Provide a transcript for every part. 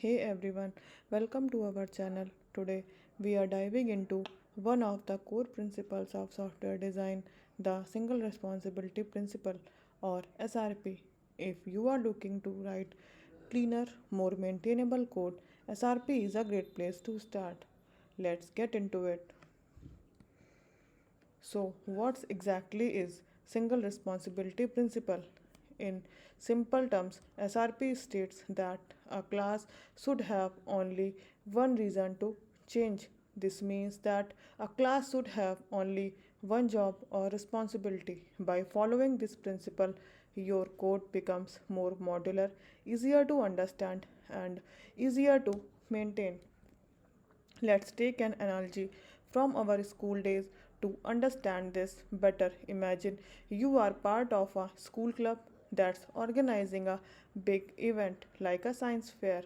Hey everyone, welcome to our channel. Today we are diving into one of the core principles of software design, the single responsibility principle or SRP. If you are looking to write cleaner, more maintainable code, SRP is a great place to start. Let's get into it. So, what exactly is single responsibility principle? In simple terms, SRP states that a class should have only one reason to change. This means that a class should have only one job or responsibility. By following this principle, your code becomes more modular, easier to understand, and easier to maintain. Let's take an analogy from our school days to understand this better. Imagine you are part of a school club that's organizing a big event like a science fair.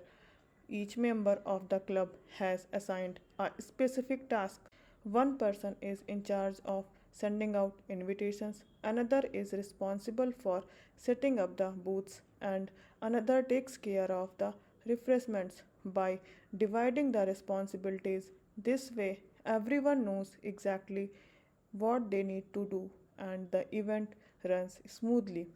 Each member of the club has assigned a specific task. One person is in charge of sending out invitations, another is responsible for setting up the booths, and another takes care of the refreshments. By dividing the responsibilities this way, everyone knows exactly what they need to do, and the event runs smoothly.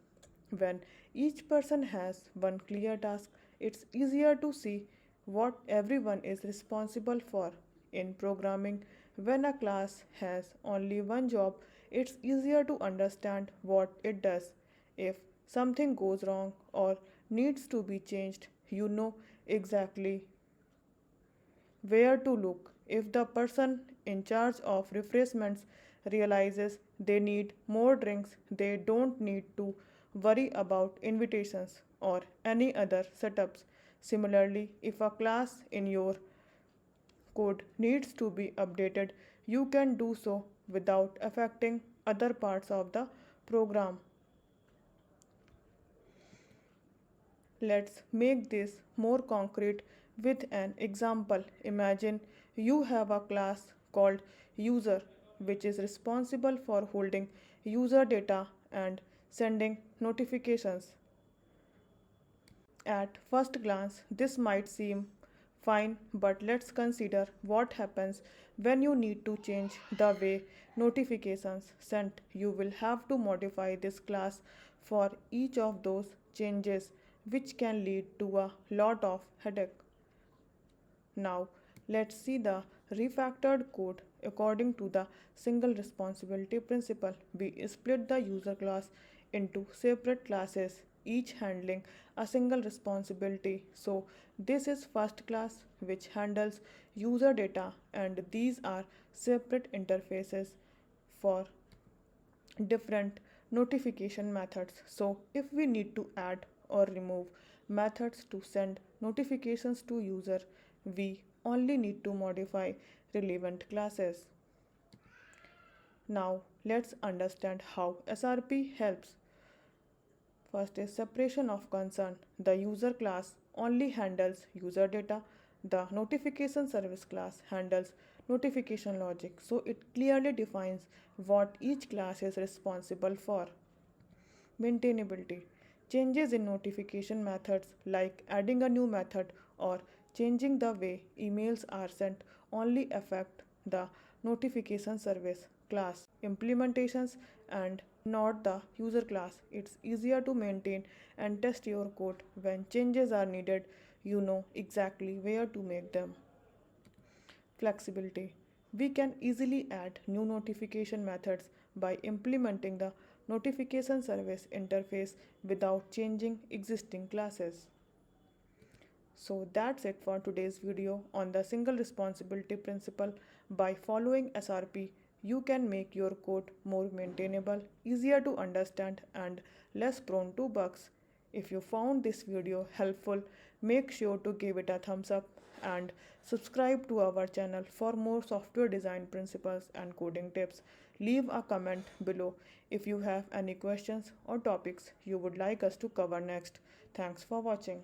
When each person has one clear task, it's easier to see what everyone is responsible for. In programming, when a class has only one job, it's easier to understand what it does. If something goes wrong or needs to be changed, you know exactly where to look. If the person in charge of refreshments realizes they need more drinks, they don't need to worry about invitations or any other setups. Similarly, if a class in your code needs to be updated, you can do so without affecting other parts of the program. Let's make this more concrete with an example. Imagine you have a class called user which is responsible for holding user data and sending notifications. At first glance, this might seem fine, but let's consider what happens when you need to change the way notifications sent. You will have to modify this class for each of those changes, which can lead to a lot of headache. Now, let's see the refactored code according to the single responsibility principle. We split the user class into separate classes, each handling a single responsibility. So, this is first class which handles user data, and these are separate interfaces for different notification methods. So, if we need to add or remove methods to send notifications to user, we only need to modify relevant classes. Now, let's understand how SRP helps. First is separation of concern. The user class only handles user data. The notification service class handles notification logic. So it clearly defines what each class is responsible for. Maintainability. Changes in notification methods like adding a new method or changing the way emails are sent only affect the notification service class implementations and not the user class. It's easier to maintain and test your code when changes are needed. You know exactly where to make them. Flexibility. We can easily add new notification methods by implementing the notification service interface without changing existing classes. So that's it for today's video on the single responsibility principle. By following SRP, you can make your code more maintainable, easier to understand, and less prone to bugs. If you found this video helpful, make sure to give it a thumbs up and subscribe to our channel for more software design principles and coding tips. Leave a comment below if you have any questions or topics you would like us to cover next. Thanks for watching.